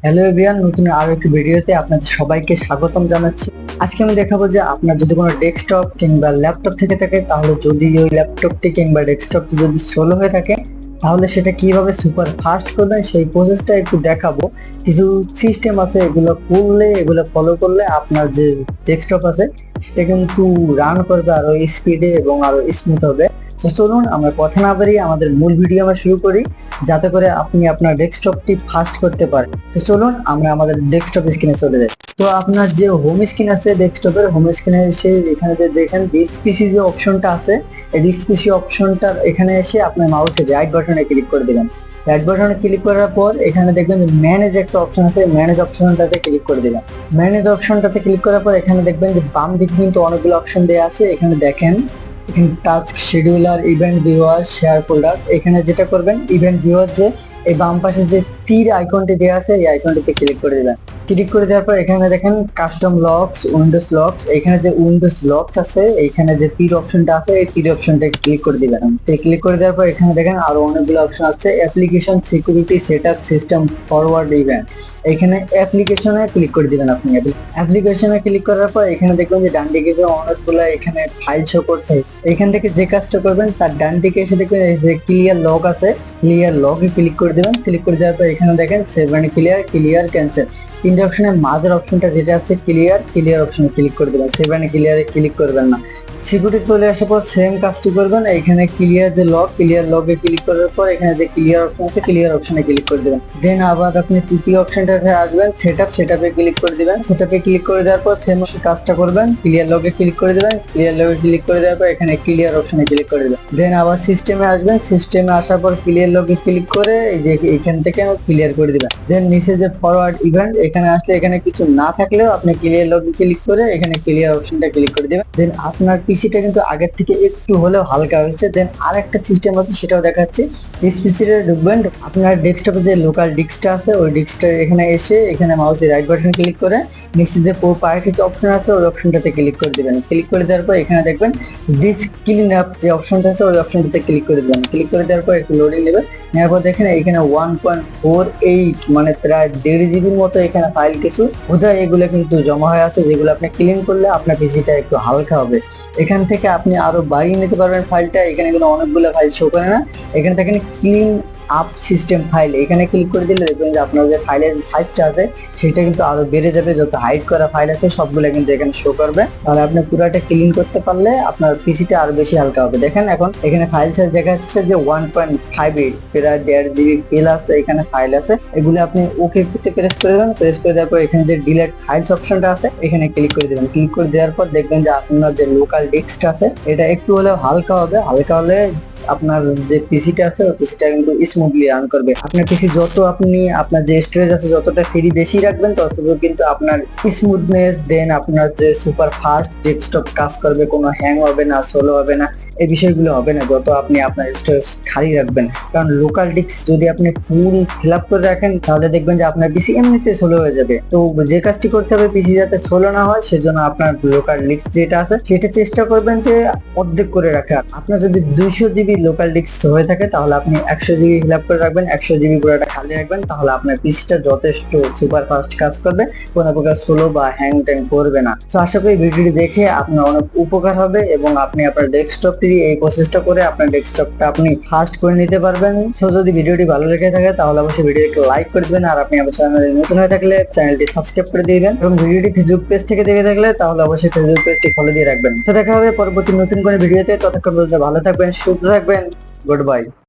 Hello everyone, নতুন আরো একটি ভিডিওতে আপনাদের সবাইকে স্বাগতম জানাচ্ছি। আজকে আমি দেখাবো যে আপনার যদি কোনো ডেস্কটপ কিংবা ল্যাপটপ থেকে থাকে, তাহলে যদি ওই ল্যাপটপটি কিংবা ডেস্কটপটি যদি স্লো হয়ে থাকে, তাহলে সেটা কিভাবে সুপার ফাস্ট করবেন সেই প্রসেসটা একটু দেখাবো। কিছু সিস্টেম আছে, এগুলো ফলো করলে আপনার যে ডেস্কটপ আছে সেটা কিন্তু রান করবে আরো স্পিডে এবং আরো স্মুথ হবে। তো চলুন আমরা কথা না বাড়িয়ে আমাদের মূল ভিডিও আমরা শুরু করি, যাতে করে আপনি আপনার ডেস্কটপটি ফাস্ট করতে পারেন। তো চলুন আমরা আমাদের ডেস্কটপ স্ক্রিনে চলে যাই। তো আপনার যে হোম স্ক্রিন আছে, ডেস্কটপের হোম স্ক্রিনে এসে এখানে যে দেখেন দিস পিসি যে অপশনটা আছে, এই দিস পিসি অপশনটার এখানে এসে আপনার মাউসের রাইট বাটনে ক্লিক করে দিবেন। রাইট বাটনে ক্লিক করার পর এখানে দেখবেন যে ম্যানেজ একটা অপশন আছে, ম্যানেজ অপশনটাতে ক্লিক করে দিবেন। ম্যানেজ অপশনটাতে ক্লিক করার পর এখানে দেখবেন যে বাম দিকে কিন্তু অনেকগুলো অপশন দেওয়া আছে। এখানে দেখেন, এখানে task scheduler, event viewer, share folder. এখানে যেটা করবেন, ইভেন্ট ভিউয়ার যে এই বাম পাশে যে তীর আইকনটি দেওয়া আছে, এই আইকনটিতে ক্লিক করে দিবেন। ক্লিক করে দেওয়ার পর এখানে দেখেন কাস্টম লকস, উইন্ডোজ লকস। এখানে যে উইন্ডোজ লকস আছে, এখানে যে তীর অপশনটা আছে, এই তীর অপশনটা ক্লিক করে দিবেন। ক্লিক করে দেওয়ার পর এখানে দেখেন আরো অনেকগুলো অপশন আছে, application security, setup, system forward event. এখানে অ্যাপ্লিকেশনে ক্লিক করে দিবেন। আপনি অ্যাপ্লিকেশনে ক্লিক করার পর এখানে দেখবেন যে ডান দিকে অনেকগুলো এখানে ফাইল শো করছে। এখান থেকে যে কাজটা করবেন তার ডান দিকে এসে দেখবেন এই যে ক্লিয়ার লগ আছে, ক্লিয়ার লগে ক্লিক করে দেবেন। ক্লিক করে দেওয়ার পর এখানে দেখেন সেভ ক্লিয়ার, ক্লিয়ার ক্যান্সেল। তিনটে অপশনের মাঝের অপশনটা যেটা আছে ক্লিয়ার, ক্লিয়ার অপশনে ক্লিক করে দেবেন। সেভ ক্লিয়ারে ক্লিক করবেন না। সিকিউরিটি চলে আসার পর সেম কাজটি করবেন। এখানে ক্লিয়ার যে লগ, ক্লিয়ার লগে ক্লিক করার পর এখানে যে ক্লিয়ার অপশন আছে, ক্লিয়ার অপশনে ক্লিক করে দেবেন। দেন আবার আপনি তৃতীয় অপশনটাতে আসবেন, সেটআপ, সেটআপে ক্লিক করে দিবেন। সেটআপে ক্লিক করে দেওয়ার পর সেম কাজটা করবেন, ক্লিয়ার লগে ক্লিক করে দেবেন। ক্লিয়ার লগে ক্লিক করে দেওয়ার পর এখানে ক্লিয়ার অপশনে ক্লিক করে দেবেন। দেন আবার সিস্টেমে আসবেন, সিস্টেমে আসার পর ক্লিয়ার লগে ক্লিক করে এই যে এখান থেকে ক্লিয়ার করে দিবেন। দেন নিচে যে ফরওয়ার্ড ইভেন্ট, এখানে আসলে এখানে কিছু না থাকলেও আপনি ক্লিয়ার লগে ক্লিক করে এখানে ক্লিয়ার অপশনটা ক্লিক করে দিবেন। দেন আপনার পিসিটা কিন্তু আগের থেকে একটু হলেও হালকা হয়েছে। দেন আরেকটা সিস্টেম আছে, সেটাও দেখাচ্ছি। পিসিটা ঢুকবেন, আপনার ডেস্কটপে যে লোকাল ডিস্কটা আছে ওই ডিস্কটা এখানে এসে এখানে মাউসের রাইট বাটন ক্লিক করে নিচে যে প্রপার্টিজ অপশন আছে ওই অপশনটাতে ক্লিক করে দিবেন। ক্লিক করে দেওয়ার পর এখানে দেখবেন ডিস্ক ক্লিন আপ যে অপশনটা আছে ওই অপশনটাতে ক্লিক করে দিবেন। ক্লিক করে দেওয়ার পর একটু লোডিং নেবে। নেওয়ার পর দেখেন এখানে 1.48 মানে প্রায় 1.5 জিবির মতো এখানে ফাইল কিছু বোধহয় এগুলো কিন্তু জমা হয়ে আছে, যেগুলো আপনি ক্লিন করলে আপনার পিসিটা একটু হালকা হবে। এখান থেকে আপনি আরো বাড়িয়ে নিতে পারবেন ফাইলটা। এখানে কিন্তু অনেকগুলো ফাইল শো করে না। এখানে দেখেন ক্লিন আপ সিস্টেম ফাইল, এখানে ক্লিক করে দিলে দেখবেন যে আপনার যে ফাইলের যে সাইজটা আছে সেটা কিন্তু আরো বেড়ে যাবে। যত হাইড করা ফাইল আছে সবগুলো কিন্তু এখানে শো করবে। তাহলে আপনি পুরোটা ক্লিন করতে পারলে আপনার পিসিটা আরো বেশি হালকা হবে। দেখেন এখন এখানে ফাইল সাইজ দেখা যাচ্ছে যে 1.58 প্রায় 1.5 জিবি প্লাস এখানে ফাইল আছে। এগুলো আপনি ওকে তে প্রেস করে দেবেন। প্রেস করে দেওয়ার পর এখানে যে ডিলিট ফাইলস অপশনটা আছে এখানে ক্লিক করে দেবেন। ক্লিক করে দেওয়ার পর দেখবেন যে আপনার যে লোকাল ডিস্কটা আছে এটা একটু হলেও হালকা হবে। হালকা হলে আপনার যে পিসিটা আছে ওই পিসিটা কিন্তু স্মুথলি রান করবে। আপনার পিসি যত আপনি আপনার যে স্টোরেজ আছে যতটা ফ্রি বেশি রাখবেন তত কিন্তু আপনার স্মুথনেস, দেন আপনার যে সুপার ফাস্ট ডেস্কটপ কাজ করবে, কোনো হ্যাং হবে না, স্লো হবে না, এই বিষয়গুলো হবে না যত আপনি আপনার স্টোরেজ খালি রাখবেন। কারণ লোকাল ডিস্ক যদি আপনি ফুল ফিল আপ করে রাখেন তাহলে দেখবেন যে আপনার পিসি এমনিতে স্লো হয়ে যাবে। তো যে কাজটি করতে হবে পিসি যাতে স্লো না হয় সেজন্য আপনার লোকাল ডিস্ক যেটা আছে সেটা চেষ্টা করবেন যে অর্ধেক করে রাখার। আপনার যদি 200 জিবি লোকাল ডিস্ক হয়ে থাকে তাহলে আপনি 100 জিবি ফিল আপ করে রাখবেন, 100 জিবি পুরোটা খালি রাখবেন। তাহলে আপনার পিসিটা যথেষ্ট সুপার ফাস্ট কাজ করবে, কোনো প্রকার স্লো বা হ্যাং ট্যাং করবে না। তো আশা করি ভিডিওটি দেখে আপনার অনেক উপকার হবে এবং আপনি আপনার ডেস্কটপটি এই প্রসেসটা করে আপনার ডেস্কটপটা আপনি ফাস্ট করে নিতে পারবেন। সো যদি ভিডিওটি ভালো লেগে থাকে তাহলে অবশ্যই ভিডিওটিকে লাইক করে দিবেন। আর আপনি আমার চ্যানেলে নতুন হয়ে থাকলে চ্যানেলটি সাবস্ক্রাইব করে দিবেন এবং ভিডিওটি ফেসবুক পেজ থেকে দেখে থাকলে তাহলে অবশ্যই ফেসবুক পেজটি ফলো দিয়ে রাখবেন। তো দেখা হবে পরবর্তী নতুন কোনো ভিডিওতে। ততক্ষণ পর্যন্ত ভালো থাকবেন, সুস্থ থাকবেন। Good bye.